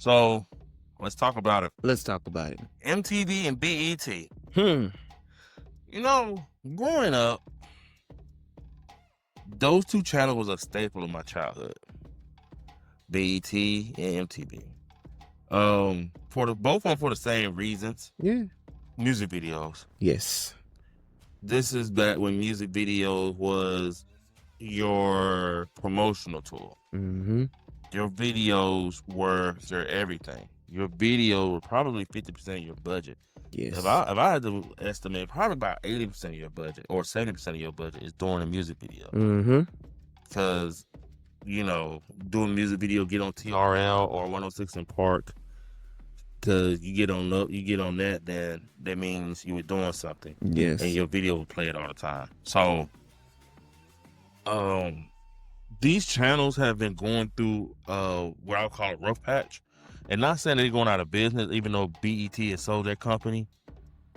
So let's talk about it. Let's talk about it. MTV and BET. You know, growing up, those two channels was a staple of my childhood. BET and MTV. Both for the same reasons. Yeah. Music videos. Yes. This is back when music videos was your promotional tool. Mm-hmm. Your videos were your everything. Your video was probably 50% of your budget. Yes. If I had to estimate, probably about 80% of your budget or 70% of your budget is doing a music video. Mm-hmm. Because, you know, doing a music video, get on TRL or 106 in Park. Because you get on that, then that means you were doing something. Yes. And your video would play it all the time. So, these channels have been going through what I'll call a rough patch. And not saying they're going out of business, even though BET has sold their company.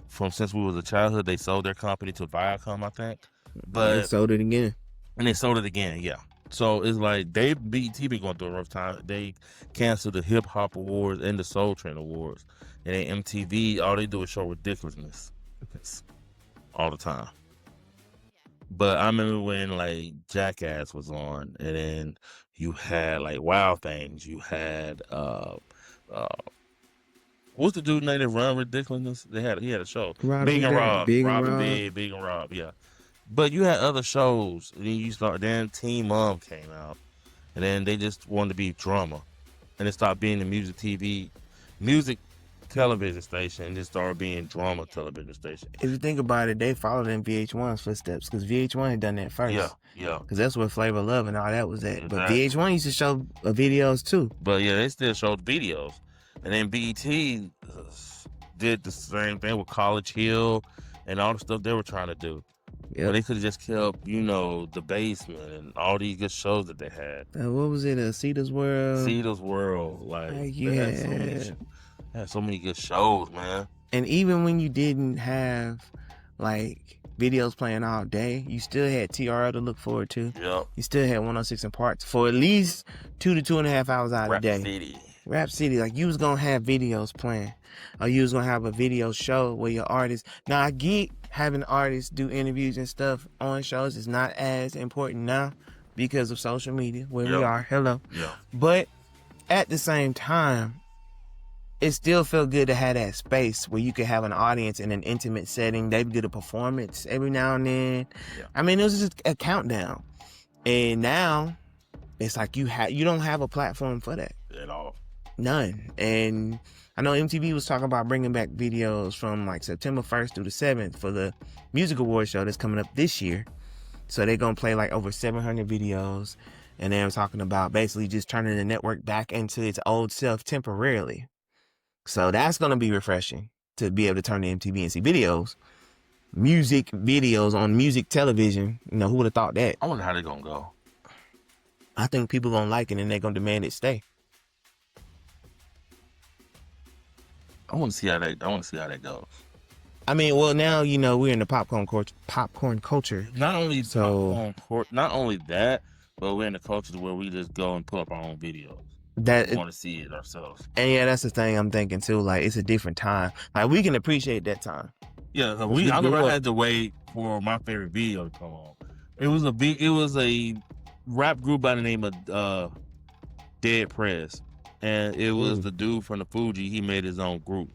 Since we was a childhood, they sold their company to Viacom, I think. But they sold it again. And they sold it again, yeah. So it's like BET been going through a rough time. They canceled the Hip Hop Awards and the Soul Train Awards. And then MTV, all they do is show ridiculousness all the time. But I remember when like Jackass was on, and then you had like Wild Things. You had what's the dude name that run ridiculousness? He had a show. Big and Rob, Big and Rob, yeah. But you had other shows. And then Teen Mom came out, and then they just wanted to be drama, and it stopped being the music television station, and just started being drama television station. If you think about it, they followed in VH1's footsteps because VH1 had done that first. Yeah. Because that's where Flavor Love and all that was at. But VH1 used to show videos too. But yeah, they still showed videos. And then BET did the same thing with College Hill and all the stuff they were trying to do. But they could have just kept, The Basement and all these good shows that they had. What was it? Cedar's World? Cedar's World. Had so many good shows, man. And even when you didn't have, videos playing all day, you still had TRL to look forward to. Yep. You still had 106 in Parks for at least 2 to 2.5 hours out of the day. Rap City. You was going to have videos playing. Or you was going to have a video show where your artists... Now, I get having artists do interviews and stuff on shows is not as important now because of social media, where we are. Hello. Yeah. But at the same time, it still felt good to have that space where you could have an audience in an intimate setting. They did a performance every now and then. Yeah. I mean, it was just a countdown. And now, it's like you don't have a platform for that. At all. None. And I know MTV was talking about bringing back videos from September 1st through the 7th for the Music Awards show that's coming up this year. So they're going to play over 700 videos. And they were talking about basically just turning the network back into its old self temporarily. So that's going to be refreshing to be able to turn to MTV and see music videos on music television. Who would have thought that? I wonder how they're going to go. I think people going to like it and they're going to demand it stay. I want to see how that goes. I mean, well, now we're in the popcorn culture. Not only that, but we're in the culture where we just go and put up our own videos. We want to see it ourselves. And yeah, that's the thing I'm thinking too. It's a different time. We can appreciate that time. Yeah, I never had to wait for my favorite video to come on. It was a rap group by the name of Dead Prez. And it was the dude from the Fuji. He made his own group.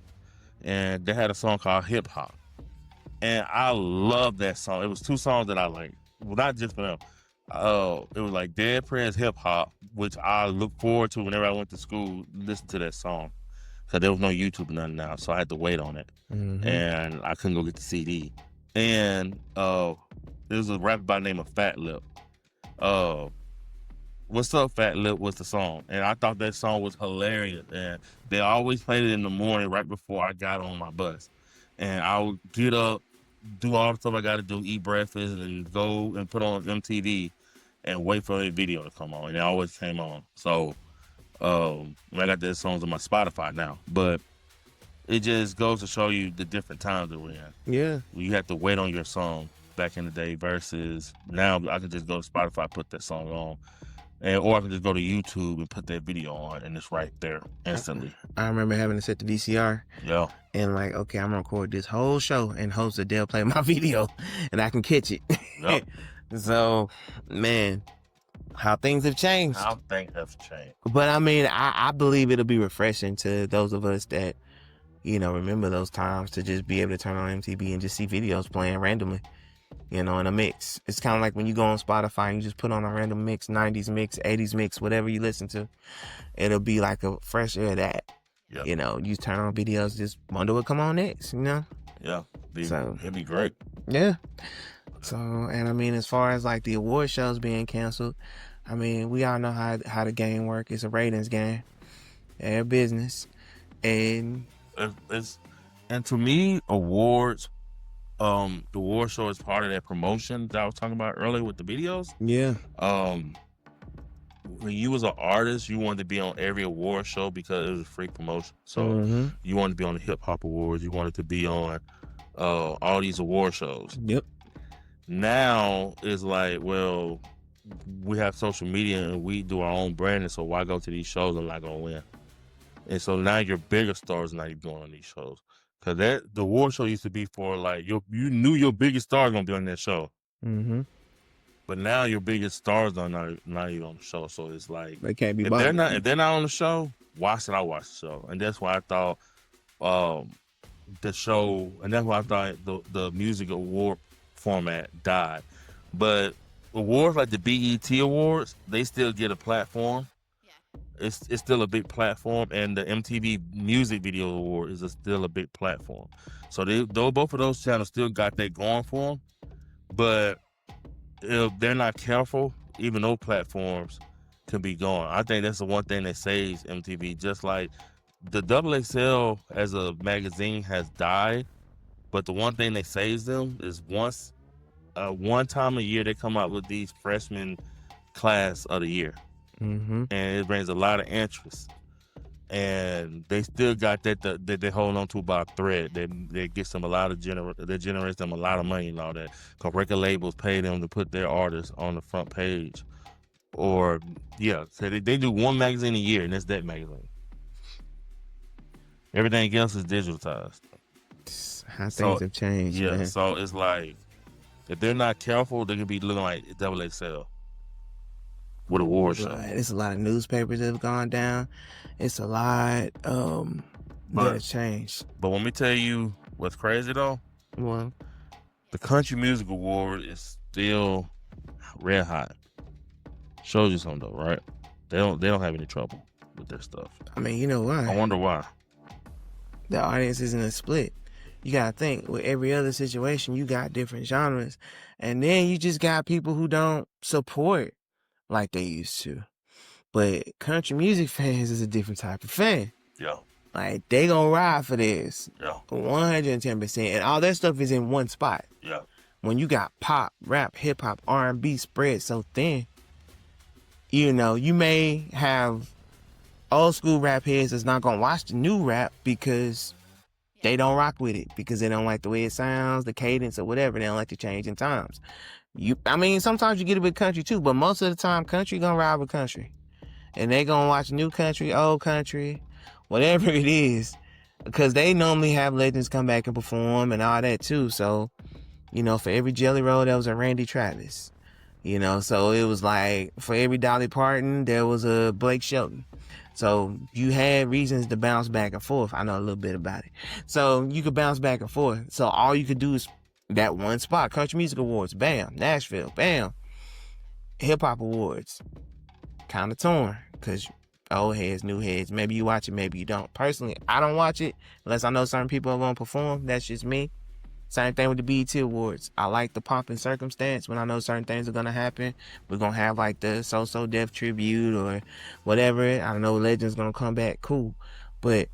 And they had a song called Hip Hop. And I love that song. It was 2 songs that I liked. Well, not just for them. It was Dead Prez Hip Hop, which I look forward to whenever I went to school, listen to that song. Because there was no YouTube or nothing now, so I had to wait on it. Mm-hmm. And I couldn't go get the CD. And there was a rapper by the name of Fat Lip. What's Up, Fat Lip was the song. And I thought that song was hilarious. And they always played it in the morning right before I got on my bus. And I would get up, do all the stuff I got to do, eat breakfast, and go and put on MTV and wait for the video to come on. And it always came on. So I got those songs on my Spotify now. But it just goes to show you the different times that we're in. Yeah. You have to wait on your song back in the day versus now I can just go to Spotify, put that song on, or I can just go to YouTube and put that video on, and it's right there instantly. I remember having to set the VCR. Yeah. And like, okay, I'm gonna record this whole show and hopes that they'll play my video and I can catch it. Yep. So, man, how things have changed. How things have changed. But I mean, I believe it'll be refreshing to those of us that, you know, remember those times, to just be able to turn on MTV and just see videos playing randomly, you know, in a mix. It's kind of like when you go on Spotify and you just put on a random mix, 90s mix, 80s mix, whatever you listen to. It'll be like a fresh air of that. Yep. You know, you turn on videos, just wonder what come on next, you know? Yeah. So it'd be great. Yeah. So, and I mean, as far as like the award shows being canceled, I mean, we all know how the game work. It's a ratings game. They're business. And to me, awards, the award show is part of that promotion that I was talking about earlier with the videos. Yeah. When you was an artist, you wanted to be on every award show because it was a free promotion. So you wanted to be on the Hip Hop Awards. You wanted to be on all these award shows. Yep. Now it's like, well, we have social media and we do our own branding, so why go to these shows? I'm not gonna win. And so now your bigger stars not even going on these shows, because the award show used to be for like you knew your biggest star was gonna be on that show. But now your biggest stars are not even on the show, so it's like they can't be. If they're not on the show, why should I watch the show? And that's why I thought the show, and that's why I thought the music award format died. But awards like the BET Awards, they still get a platform. Yeah. It's still a big platform, and the MTV Music Video Award is still a big platform. So both of those channels still got that going for them. But if they're not careful, even those platforms can be gone. I think that's the one thing that saves MTV. Just like the XXL as a magazine has died, but the one thing that saves them is one time a year they come out with these freshman class of the year, and it brings a lot of interest. And they still got that they hold on to by a thread. That gets them a lot of that generates them a lot of money and all that. Cause record labels pay them to put their artists on the front page, or so they do one magazine a year, and that's that magazine. Everything else is digitalized. How things have changed. Yeah, man. So it's like if they're not careful, they can be looking like XXL. With award show. It's a lot of newspapers that have gone down. It's a lot that has changed. But let me tell you what's crazy though. Well, the Country Music Award is still red hot. Shows you something though, right? They don't have any trouble with their stuff. I mean, you know why? I wonder why. The audience isn't a split. You gotta think, with every other situation, you got different genres, and then you just got people who don't support like they used to. But country music fans is a different type of fan. Yeah. Like, they gonna ride for this. Yeah. 110%. And all that stuff is in one spot. Yeah. When you got pop, rap, hip hop, R&B spread so thin, you know, you may have old school rap heads that's not gonna watch the new rap because they don't rock with it, because they don't like the way it sounds, the cadence or whatever. They don't like the change in times. I mean, sometimes you get a bit country too, but most of the time, country gonna ride with country. And they gonna watch new country, old country, whatever it is, because they normally have legends come back and perform and all that too. So, you know, for every Jelly Roll, there was a Randy Travis. You know, so it was like, for every Dolly Parton, there was a Blake Shelton. So you had reasons to bounce back and forth. I know a little bit about it. So you could bounce back and forth. So all you could do is that one spot. Country Music Awards, bam. Nashville, bam. Hip Hop Awards, kind of torn, because old heads, new heads. Maybe you watch it, maybe you don't. Personally, I don't watch it unless I know certain people are going to perform. That's just me. Same thing with the BET Awards. I like the pomp and circumstance when I know certain things are going to happen. We're going to have like the So-So Def tribute or whatever. I know Legend's going to come back. Cool. But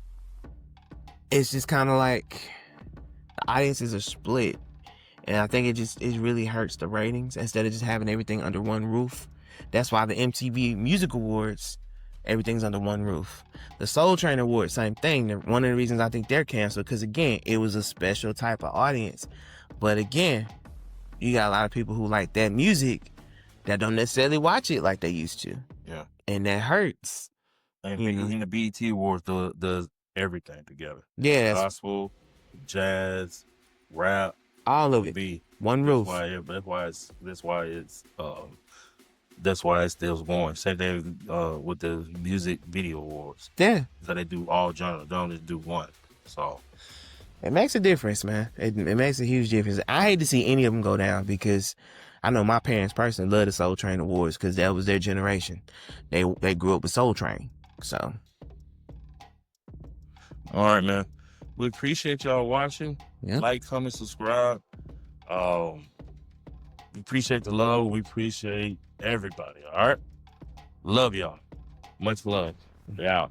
it's just kind of like the audiences are split. And I think it really hurts the ratings instead of just having everything under one roof. That's why the MTV Music Awards, everything's under one roof. The Soul Train Awards, same thing. One of the reasons I think they're canceled, because again, it was a special type of audience. But again, you got a lot of people who like that music that don't necessarily watch it like they used to. and that hurts. And You know? in the BET Awards does everything together. Yeah, that's Gospel, jazz, rap, all of it. R&B. One roof. That's why it's still going. Same thing with the music video awards. Yeah. So they do all genres. They don't just do one. So it makes a difference, man. It makes a huge difference. I hate to see any of them go down because I know my parents personally love the Soul Train Awards because that was their generation. They grew up with Soul Train. So. All right, man. We appreciate y'all watching. Yep. Like, comment, subscribe. We appreciate the love. We appreciate everybody. All right. Love y'all. Much love. Yeah.